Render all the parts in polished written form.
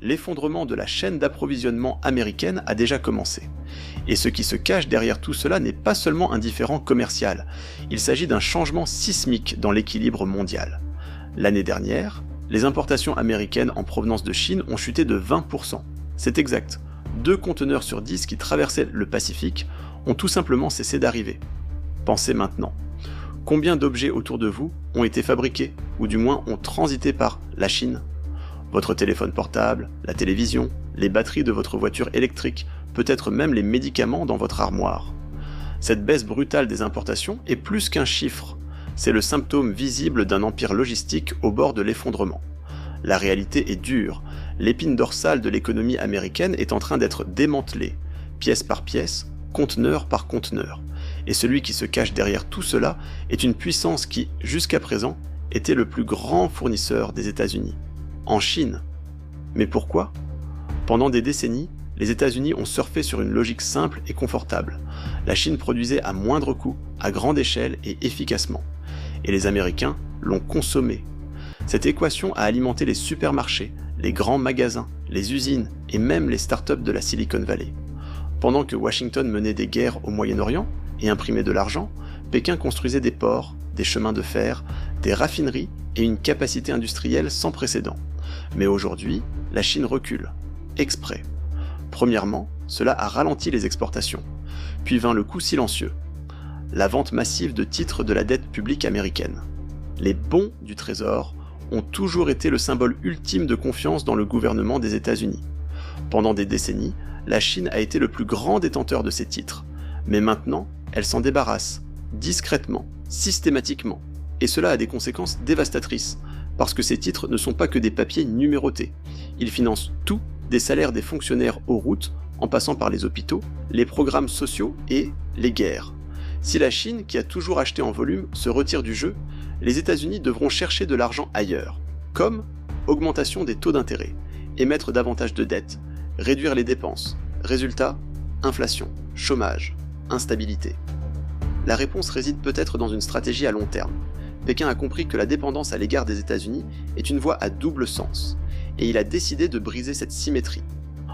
l'effondrement de la chaîne d'approvisionnement américaine a déjà commencé. Et ce qui se cache derrière tout cela n'est pas seulement un différend commercial, il s'agit d'un changement sismique dans l'équilibre mondial. L'année dernière, les importations américaines en provenance de Chine ont chuté de 20%. C'est exact, 2 conteneurs sur 10 qui traversaient le Pacifique ont tout simplement cessé d'arriver. Pensez maintenant. Combien d'objets autour de vous ont été fabriqués, ou du moins ont transité par la Chine ? Votre téléphone portable, la télévision, les batteries de votre voiture électrique, peut-être même les médicaments dans votre armoire. Cette baisse brutale des importations est plus qu'un chiffre. C'est le symptôme visible d'un empire logistique au bord de l'effondrement. La réalité est dure. L'épine dorsale de l'économie américaine est en train d'être démantelée, pièce par pièce, conteneur par conteneur. Et celui qui se cache derrière tout cela est une puissance qui, jusqu'à présent, était le plus grand fournisseur des États-Unis. En Chine. Mais pourquoi ? Pendant des décennies, les États-Unis ont surfé sur une logique simple et confortable. La Chine produisait à moindre coût, à grande échelle et efficacement. Et les Américains l'ont consommé. Cette équation a alimenté les supermarchés, les grands magasins, les usines et même les startups de la Silicon Valley. Pendant que Washington menait des guerres au Moyen-Orient et imprimait de l'argent, Pékin construisait des ports, des chemins de fer, des raffineries et une capacité industrielle sans précédent. Mais aujourd'hui, la Chine recule, exprès. Premièrement, cela a ralenti les exportations. Puis vint le coup silencieux, la vente massive de titres de la dette publique américaine. Les bons du Trésor ont toujours été le symbole ultime de confiance dans le gouvernement des États-Unis. Pendant des décennies, la Chine a été le plus grand détenteur de ces titres. Mais maintenant, elle s'en débarrasse, discrètement, systématiquement. Et cela a des conséquences dévastatrices, parce que ces titres ne sont pas que des papiers numérotés. Ils financent tout, des salaires des fonctionnaires aux routes, en passant par les hôpitaux, les programmes sociaux et les guerres. Si la Chine, qui a toujours acheté en volume, se retire du jeu, les États-Unis devront chercher de l'argent ailleurs, comme augmentation des taux d'intérêt, émettre davantage de dettes, réduire les dépenses. Résultat, inflation, chômage, instabilité. La réponse réside peut-être dans une stratégie à long terme. Pékin a compris que la dépendance à l'égard des États-Unis est une voie à double sens, et il a décidé de briser cette symétrie.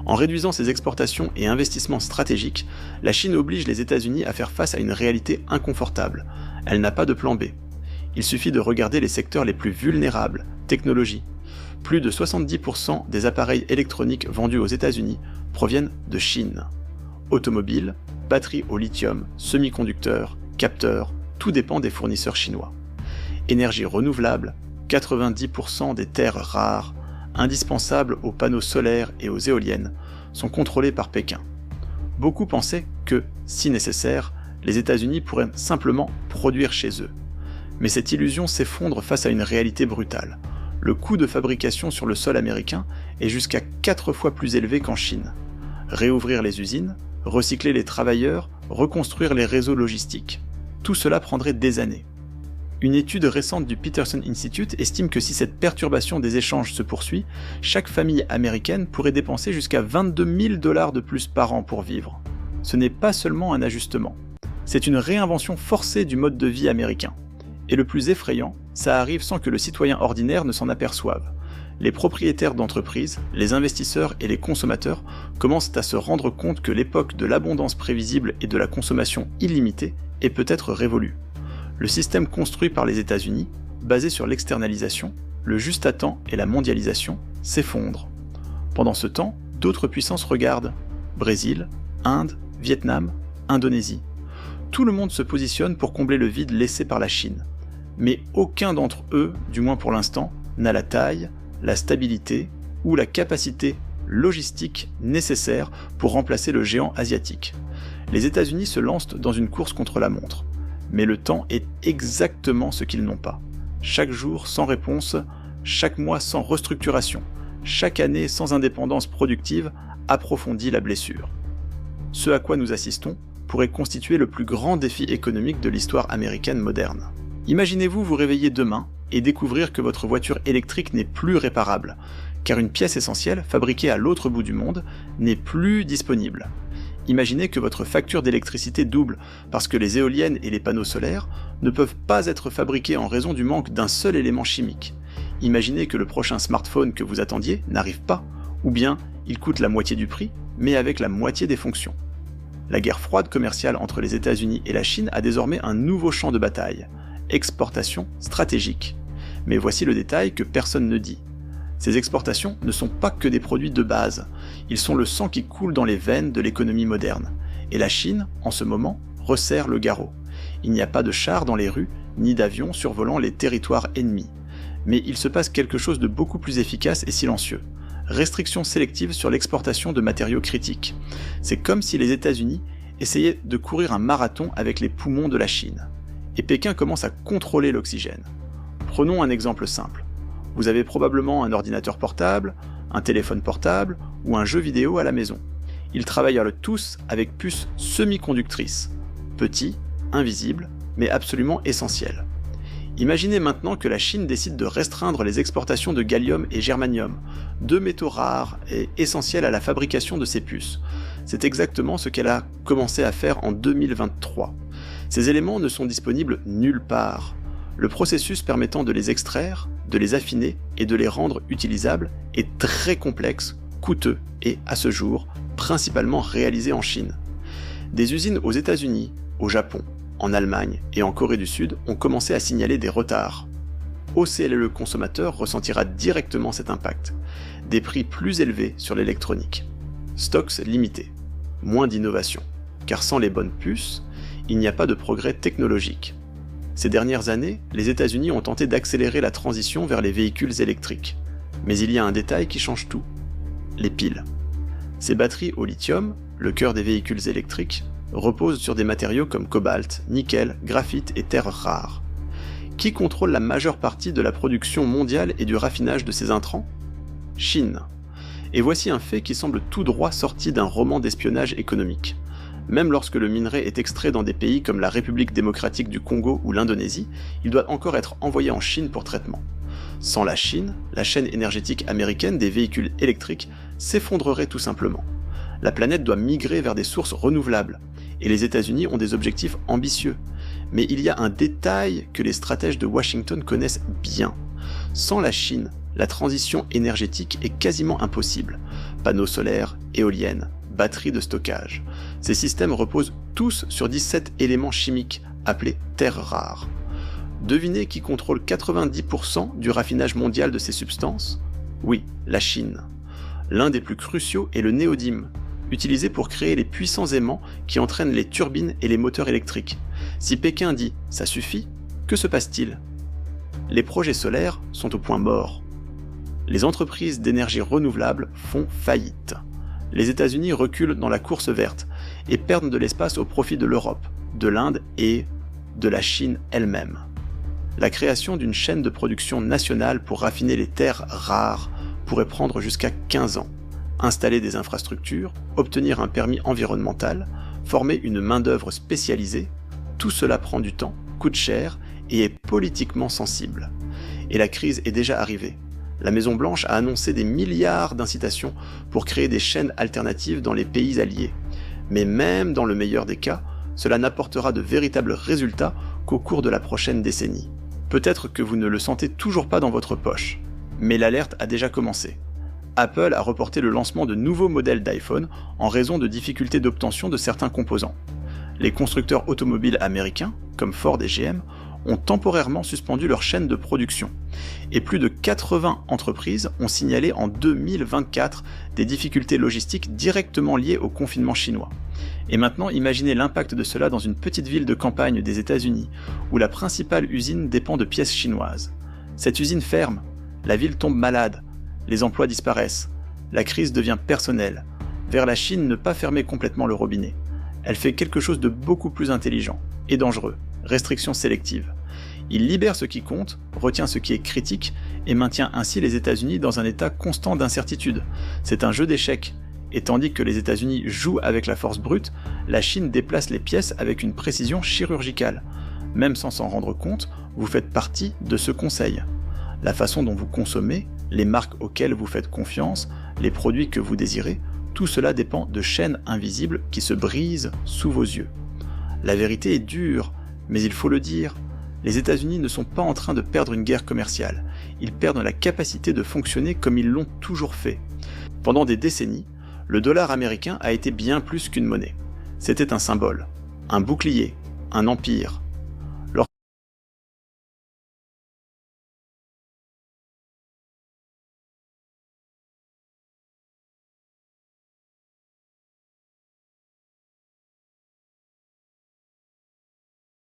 En réduisant ses exportations et investissements stratégiques, la Chine oblige les États-Unis à faire face à une réalité inconfortable. Elle n'a pas de plan B. Il suffit de regarder les secteurs les plus vulnérables, technologie. Plus de 70% des appareils électroniques vendus aux États-Unis proviennent de Chine. Automobiles, batteries au lithium, semi-conducteurs, capteurs, tout dépend des fournisseurs chinois. Énergie renouvelable, 90% des terres rares, indispensables aux panneaux solaires et aux éoliennes, sont contrôlés par Pékin. Beaucoup pensaient que, si nécessaire, les États-Unis pourraient simplement produire chez eux. Mais cette illusion s'effondre face à une réalité brutale. Le coût de fabrication sur le sol américain est jusqu'à 4 fois plus élevé qu'en Chine. Réouvrir les usines, recycler les travailleurs, reconstruire les réseaux logistiques. Tout cela prendrait des années. Une étude récente du Peterson Institute estime que si cette perturbation des échanges se poursuit, chaque famille américaine pourrait dépenser jusqu'à 22 000 $ de plus par an pour vivre. Ce n'est pas seulement un ajustement, c'est une réinvention forcée du mode de vie américain. Et le plus effrayant, ça arrive sans que le citoyen ordinaire ne s'en aperçoive. Les propriétaires d'entreprises, les investisseurs et les consommateurs commencent à se rendre compte que l'époque de l'abondance prévisible et de la consommation illimitée est peut-être révolue. Le système construit par les États-Unis, basé sur l'externalisation, le juste à temps et la mondialisation, s'effondre. Pendant ce temps, d'autres puissances regardent. Brésil, Inde, Vietnam, Indonésie. Tout le monde se positionne pour combler le vide laissé par la Chine. Mais aucun d'entre eux, du moins pour l'instant, n'a la taille, la stabilité ou la capacité logistique nécessaire pour remplacer le géant asiatique. Les États-Unis se lancent dans une course contre la montre. Mais le temps est exactement ce qu'ils n'ont pas. Chaque jour sans réponse, chaque mois sans restructuration, chaque année sans indépendance productive approfondit la blessure. Ce à quoi nous assistons pourrait constituer le plus grand défi économique de l'histoire américaine moderne. Imaginez-vous vous réveiller demain et découvrir que votre voiture électrique n'est plus réparable, car une pièce essentielle, fabriquée à l'autre bout du monde, n'est plus disponible. Imaginez que votre facture d'électricité double parce que les éoliennes et les panneaux solaires ne peuvent pas être fabriqués en raison du manque d'un seul élément chimique. Imaginez que le prochain smartphone que vous attendiez n'arrive pas, Ou bien, il coûte la moitié du prix, mais avec la moitié des fonctions. La guerre froide commerciale entre les États-Unis et la Chine a désormais un nouveau champ de bataille, exportation stratégique. Mais voici le détail que personne ne dit. Ces exportations ne sont pas que des produits de base, ils sont le sang qui coule dans les veines de l'économie moderne. Et la Chine, en ce moment, resserre le garrot. Il n'y a pas de chars dans les rues, ni d'avions survolant les territoires ennemis. Mais il se passe quelque chose de beaucoup plus efficace et silencieux. Restrictions sélectives sur l'exportation de matériaux critiques. C'est comme si les États-Unis essayaient de courir un marathon avec les poumons de la Chine. Et Pékin commence à contrôler l'oxygène. Prenons un exemple simple. Vous avez probablement un ordinateur portable, un téléphone portable ou un jeu vidéo à la maison. Ils travaillent tous avec puces semi-conductrices, petits, invisibles, mais absolument essentiels. Imaginez maintenant que la Chine décide de restreindre les exportations de gallium et germanium, deux métaux rares et essentiels à la fabrication de ces puces. C'est exactement ce qu'elle a commencé à faire en 2023. Ces éléments ne sont disponibles nulle part. Le processus permettant de les extraire, de les affiner et de les rendre utilisables est très complexe, coûteux et, à ce jour, principalement réalisé en Chine. Des usines aux États-Unis, au Japon, en Allemagne et en Corée du Sud ont commencé à signaler des retards. OCLE le consommateur ressentira directement cet impact. Des prix plus élevés sur l'électronique. Stocks limités. Moins d'innovation. Car sans les bonnes puces, il n'y a pas de progrès technologique. Ces dernières années, les États-Unis ont tenté d'accélérer la transition vers les véhicules électriques. Mais il y a un détail qui change tout. Les piles. Ces batteries au lithium, le cœur des véhicules électriques, reposent sur des matériaux comme cobalt, nickel, graphite et terres rares. Qui contrôle la majeure partie de la production mondiale et du raffinage de ces intrants ? Chine. Et voici un fait qui semble tout droit sorti d'un roman d'espionnage économique. Même lorsque le minerai est extrait dans des pays comme la République démocratique du Congo ou l'Indonésie, il doit encore être envoyé en Chine pour traitement. Sans la Chine, la chaîne énergétique américaine des véhicules électriques s'effondrerait tout simplement. La planète doit migrer vers des sources renouvelables, et les États-Unis ont des objectifs ambitieux. Mais il y a un détail que les stratèges de Washington connaissent bien. Sans la Chine, la transition énergétique est quasiment impossible. Panneaux solaires, éoliennes, batteries de stockage. Ces systèmes reposent tous sur 17 éléments chimiques, appelés terres rares. Devinez qui contrôle 90% du raffinage mondial de ces substances ? Oui, la Chine. L'un des plus cruciaux est le néodyme, utilisé pour créer les puissants aimants qui entraînent les turbines et les moteurs électriques. Si Pékin dit « ça suffit », que se passe-t-il ? Les projets solaires sont au point mort. Les entreprises d'énergie renouvelable font faillite. Les États-Unis reculent dans la course verte et perdent de l'espace au profit de l'Europe, de l'Inde et de la Chine elle-même. La création d'une chaîne de production nationale pour raffiner les terres rares pourrait prendre jusqu'à 15 ans. Installer des infrastructures, obtenir un permis environnemental, former une main-d'œuvre spécialisée, tout cela prend du temps, coûte cher et est politiquement sensible. Et la crise est déjà arrivée. La Maison-Blanche a annoncé des milliards d'incitations pour créer des chaînes alternatives dans les pays alliés. Mais même dans le meilleur des cas, cela n'apportera de véritables résultats qu'au cours de la prochaine décennie. Peut-être que vous ne le sentez toujours pas dans votre poche, mais l'alerte a déjà commencé. Apple a reporté le lancement de nouveaux modèles d'iPhone en raison de difficultés d'obtention de certains composants. Les constructeurs automobiles américains, comme Ford et GM, ont temporairement suspendu leur chaîne de production. Et plus de 80 entreprises ont signalé en 2024 des difficultés logistiques directement liées au confinement chinois. Et maintenant, imaginez l'impact de cela dans une petite ville de campagne des États-Unis, où la principale usine dépend de pièces chinoises. Cette usine ferme, la ville tombe malade, les emplois disparaissent, la crise devient personnelle. Vers la Chine, ne pas fermer complètement le robinet. Elle fait quelque chose de beaucoup plus intelligent et dangereux, restrictions sélectives. Il libère ce qui compte, retient ce qui est critique et maintient ainsi les États-Unis dans un état constant d'incertitude. C'est un jeu d'échecs. Et tandis que les États-Unis jouent avec la force brute, la Chine déplace les pièces avec une précision chirurgicale. Même sans s'en rendre compte, vous faites partie de ce conseil. La façon dont vous consommez, les marques auxquelles vous faites confiance, les produits que vous désirez, tout cela dépend de chaînes invisibles qui se brisent sous vos yeux. La vérité est dure, mais il faut le dire. Les États-Unis ne sont pas en train de perdre une guerre commerciale. Ils perdent la capacité de fonctionner comme ils l'ont toujours fait. Pendant des décennies, le dollar américain a été bien plus qu'une monnaie. C'était un symbole, un bouclier, un empire,